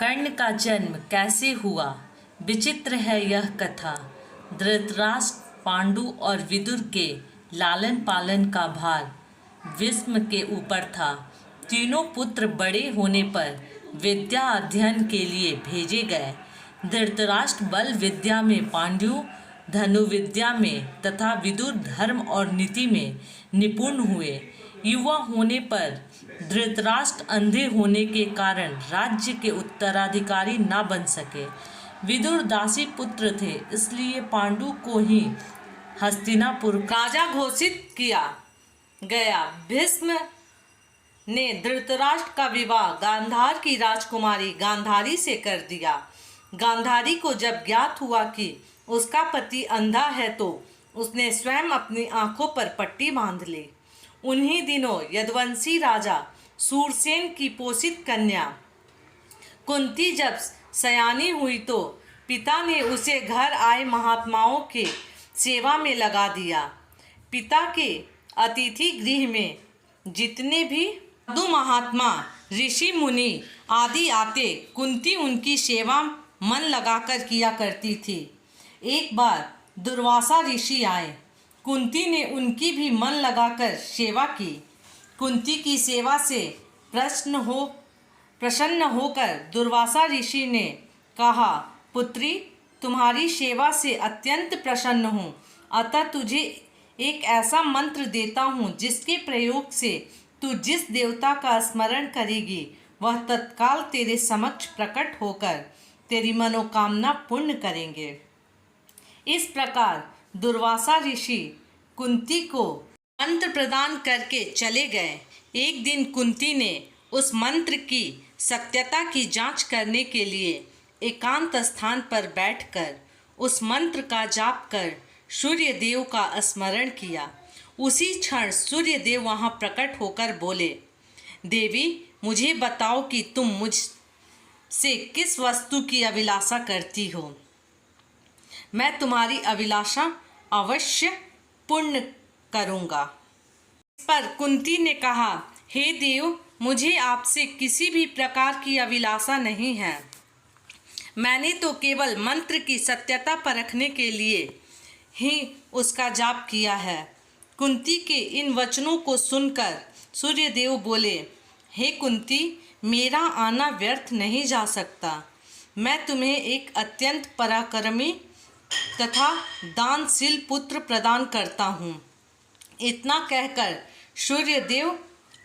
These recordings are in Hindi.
कर्ण का जन्म कैसे हुआ? विचित्र है यह कथा। धृतराष्ट्र, पांडु और विदुर के लालन पालन का भार भीष्म के ऊपर था। तीनों पुत्र बड़े होने पर विद्या अध्ययन के लिए भेजे गए। धृतराष्ट्र बल विद्या में, पांडु धनुर्विद्या में तथा विदुर धर्म और नीति में निपुण हुए। युवा होने पर धृतराष्ट्र अंधे होने के कारण राज्य के उत्तराधिकारी न बन सके। विदुर दासी पुत्र थे, इसलिए पांडु को ही हस्तिनापुर राजा घोषित किया गया। भीष्म ने धृतराष्ट्र का विवाह गांधार की राजकुमारी गांधारी से कर दिया। गांधारी को जब ज्ञात हुआ कि उसका पति अंधा है तो उसने स्वयं अपनी आंखों पर पट्टी बांध ली। उन्हीं दिनों यदुवंशी राजा सूरसेन की पोषित कन्या कुंती जब सयानी हुई तो पिता ने उसे घर आए महात्माओं के सेवा में लगा दिया। पिता के अतिथि गृह में जितने भी साधु महात्मा, ऋषि मुनि आदि आते, कुंती उनकी सेवा मन लगाकर किया करती थी। एक बार दुर्वासा ऋषि आए। कुंती ने उनकी भी मन लगाकर सेवा की। कुंती की सेवा से प्रसन्न होकर दुर्वासा ऋषि ने कहा, पुत्री, तुम्हारी सेवा से अत्यंत प्रसन्न हूँ, अतः तुझे एक ऐसा मंत्र देता हूँ जिसके प्रयोग से तू जिस देवता का स्मरण करेगी वह तत्काल तेरे समक्ष प्रकट होकर तेरी मनोकामना पूर्ण करेंगे। इस प्रकार दुर्वासा ऋषि कुंती को मंत्र प्रदान करके चले गए। एक दिन कुंती ने उस मंत्र की सत्यता की जांच करने के लिए एकांत स्थान पर बैठकर उस मंत्र का जाप कर सूर्य देव का स्मरण किया। उसी क्षण सूर्य देव वहां प्रकट होकर बोले, देवी, मुझे बताओ कि तुम मुझसे किस वस्तु की अभिलाषा करती हो। मैं तुम्हारी अभिलाषा अवश्य पूर्ण करूँगा। इस पर कुंती ने कहा, हे देव, मुझे आपसे किसी भी प्रकार की अभिलाषा नहीं है। मैंने तो केवल मंत्र की सत्यता परखने के लिए ही उसका जाप किया है। कुंती के इन वचनों को सुनकर सूर्यदेव बोले, हे कुंती, मेरा आना व्यर्थ नहीं जा सकता। मैं तुम्हें एक अत्यंत पराक्रमी तथा दानशील पुत्र प्रदान करता हूँ। इतना कहकर सूर्यदेव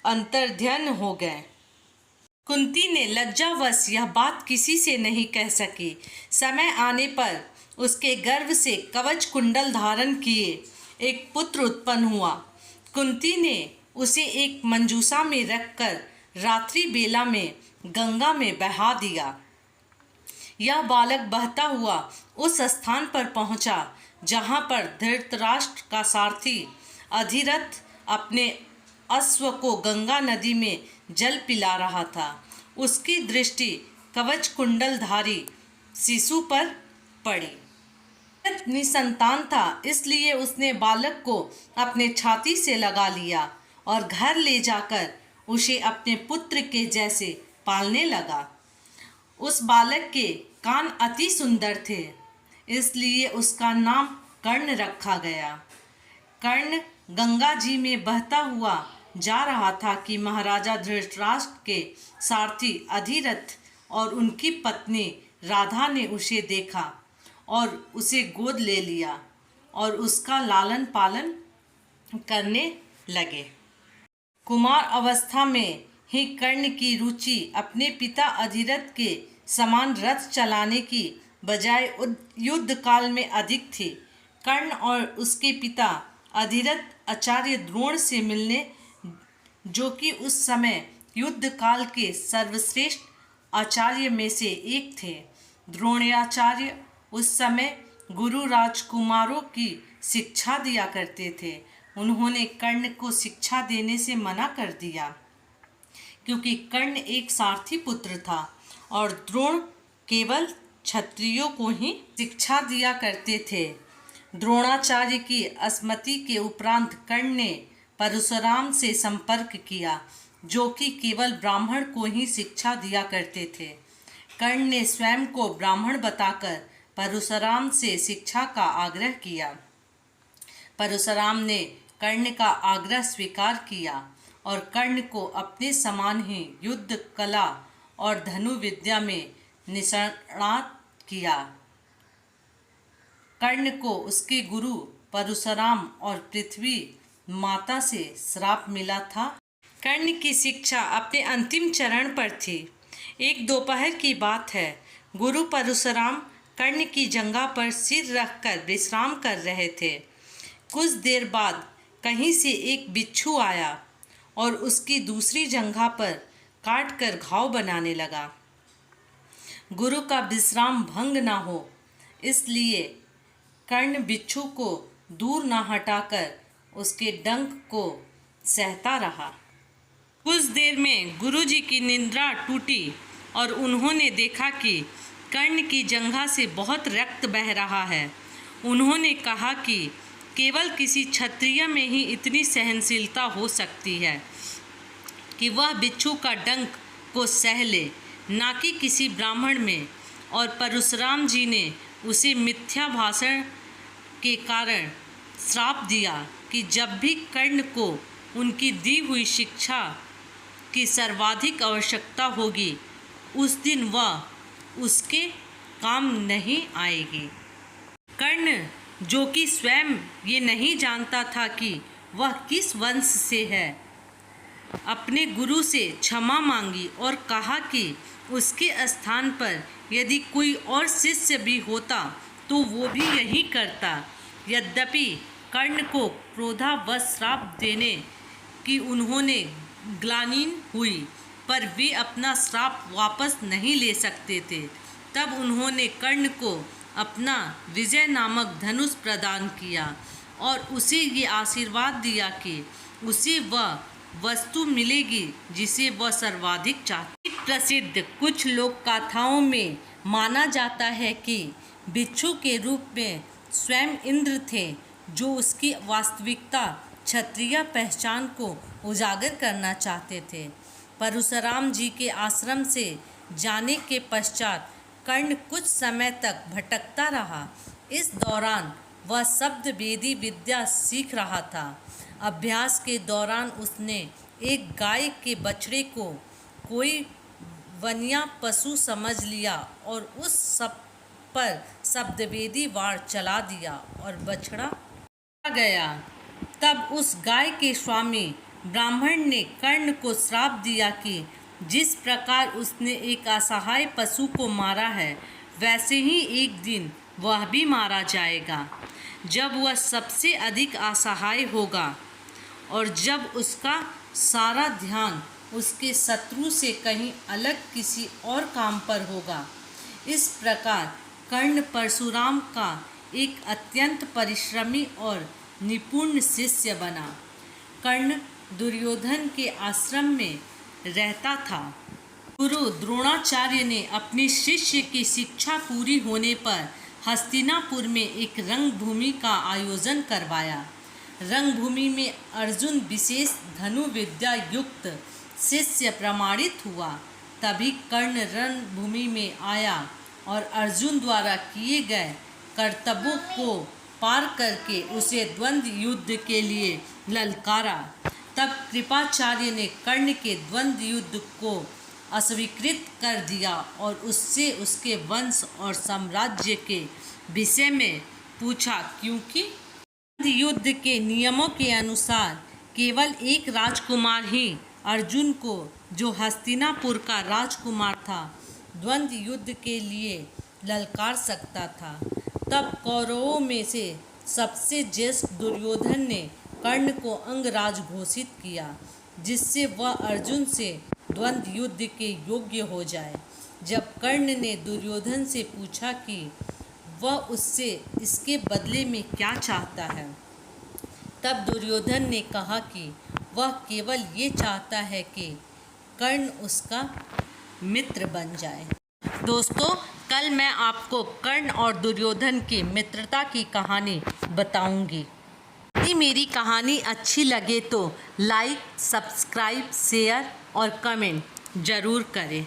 अंतर्ध्यान हो गए। कुंती ने लज्जावश यह बात किसी से नहीं कह सकी। समय आने पर उसके गर्भ से कवच कुंडल धारण किए एक पुत्र उत्पन्न हुआ। कुंती ने उसे एक मंजूषा में रखकर रात्रि बेला में गंगा में बहा दिया। यह बालक बहता हुआ उस स्थान पर पहुंचा जहां पर धृतराष्ट्र का सारथी अधिरथ अपने अश्व को गंगा नदी में जल पिला रहा था। उसकी दृष्टि कवच कुंडलधारी शिशु पर पड़ी। निसंतान था, इसलिए उसने बालक को अपने छाती से लगा लिया और घर ले जाकर उसे अपने पुत्र के जैसे पालने लगा। उस बालक के कान अति सुंदर थे, इसलिए उसका नाम कर्ण रखा गया। कर्ण गंगा जी में बहता हुआ जा रहा था कि महाराजा धृतराष्ट्र के सारथी अधिरथ और उनकी पत्नी राधा ने उसे देखा और उसे गोद ले लिया और उसका लालन पालन करने लगे। कुमार अवस्था में ही कर्ण की रुचि अपने पिता अधिरथ के समान रथ चलाने की बजाय युद्ध काल में अधिक थी। कर्ण और उसके पिता अधिरथ आचार्य द्रोण से मिलने, जो कि उस समय युद्ध काल के सर्वश्रेष्ठ आचार्य में से एक थे। द्रोणाचार्य उस समय गुरु राजकुमारों की शिक्षा दिया करते थे। उन्होंने कर्ण को शिक्षा देने से मना कर दिया क्योंकि कर्ण एक सारथी पुत्र था और द्रोण केवल क्षत्रियों को ही शिक्षा दिया करते थे। द्रोणाचार्य की असम्मति के उपरांत कर्ण ने परशुराम से संपर्क किया, जो कि केवल ब्राह्मण को ही शिक्षा दिया करते थे। कर्ण ने स्वयं को ब्राह्मण बताकर परशुराम से शिक्षा का आग्रह किया। परशुराम ने कर्ण का आग्रह स्वीकार किया और कर्ण को अपने समान ही युद्ध कला और धनु विद्या में निष्णात किया। कर्ण को उसके गुरु परशुराम और पृथ्वी माता से श्राप मिला था। कर्ण की शिक्षा अपने अंतिम चरण पर थी। एक दोपहर की बात है। गुरु परशुराम कर्ण की जंघा पर सिर रखकर विश्राम कर रहे थे। कुछ देर बाद कहीं से एक बिच्छू आया और उसकी दूसरी जंघा पर काट कर घाव बनाने लगा। गुरु का विश्राम भंग न हो इसलिए कर्ण बिच्छू को दूर न हटाकर उसके डंक को सहता रहा। कुछ देर में गुरुजी की निद्रा टूटी और उन्होंने देखा कि कर्ण की जंघा से बहुत रक्त बह रहा है। उन्होंने कहा कि केवल किसी क्षत्रिय में ही इतनी सहनशीलता हो सकती है कि वह बिच्छू का डंक को सह ले, ना कि किसी ब्राह्मण में। और परशुराम जी ने उसे मिथ्या भाषण के कारण श्राप दिया कि जब भी कर्ण को उनकी दी हुई शिक्षा की सर्वाधिक आवश्यकता होगी उस दिन वह उसके काम नहीं आएगी। कर्ण, जो कि स्वयं ये नहीं जानता था कि वह किस वंश से है, अपने गुरु से क्षमा मांगी और कहा कि उसके स्थान पर यदि कोई और शिष्य भी होता तो वो भी यही करता। यद्यपि कर्ण को क्रोधावश श्राप देने की उन्होंने ग्लानि हुई, पर वे अपना श्राप वापस नहीं ले सकते थे। तब उन्होंने कर्ण को अपना विजय नामक धनुष प्रदान किया और उसे ये आशीर्वाद दिया कि उसे वह वस्तु मिलेगी जिसे वह सर्वाधिक चाहती। प्रसिद्ध कुछ लोक गाथाओं में माना जाता है कि बिच्छू के रूप में स्वयं इंद्र थे, जो उसकी वास्तविकता क्षत्रिय पहचान को उजागर करना चाहते थे। परशुराम जी के आश्रम से जाने के पश्चात कर्ण कुछ समय तक भटकता रहा। इस दौरान वह शब्द वेदी विद्या सीख रहा था। अभ्यास के दौरान उसने एक गाय के बछड़े को कोई वन्य पशु समझ लिया और उस सब पर शब्दवेदी वार चला दिया और बछड़ा गया। तब उस गाय के स्वामी ब्राह्मण ने कर्ण को श्राप दिया कि जिस प्रकार उसने एक असहाय पशु को मारा है, वैसे ही एक दिन वह भी मारा जाएगा, जब वह सबसे अधिक असहाय होगा और जब उसका सारा ध्यान उसके शत्रु से कहीं अलग किसी और काम पर होगा। इस प्रकार कर्ण परशुराम का एक अत्यंत परिश्रमी और निपुण शिष्य बना। कर्ण दुर्योधन के आश्रम में रहता था। गुरु द्रोणाचार्य ने अपने शिष्य की शिक्षा पूरी होने पर हस्तिनापुर में एक रंगभूमि का आयोजन करवाया। रंगभूमि में अर्जुन विशेष धनु विद्या युक्त शिष्य प्रमाणित हुआ। तभी कर्ण रणभूमि में आया और अर्जुन द्वारा किए गए कर्तव्यों को पार करके उसे द्वंद्व युद्ध के लिए ललकारा। तब कृपाचार्य ने कर्ण के द्वंद्व युद्ध को अस्वीकृत कर दिया और उससे उसके वंश और साम्राज्य के विषय में पूछा, क्योंकि युद्ध के नियमों के अनुसार केवल एक राजकुमार ही अर्जुन को, जो हस्तिनापुर का राजकुमार था, द्वंद्व युद्ध के लिए ललकार सकता था। तब कौरवों में से सबसे ज्येष्ठ दुर्योधन ने कर्ण को अंगराज घोषित किया, जिससे वह अर्जुन से द्वंद्व युद्ध के योग्य हो जाए। जब कर्ण ने दुर्योधन से पूछा कि वह उससे इसके बदले में क्या चाहता है, तब दुर्योधन ने कहा कि वह केवल ये चाहता है कि कर्ण उसका मित्र बन जाए। दोस्तों, कल मैं आपको कर्ण और दुर्योधन की मित्रता की कहानी बताऊंगी। यदि मेरी कहानी अच्छी लगे तो लाइक, सब्सक्राइब, शेयर और कमेंट ज़रूर करें।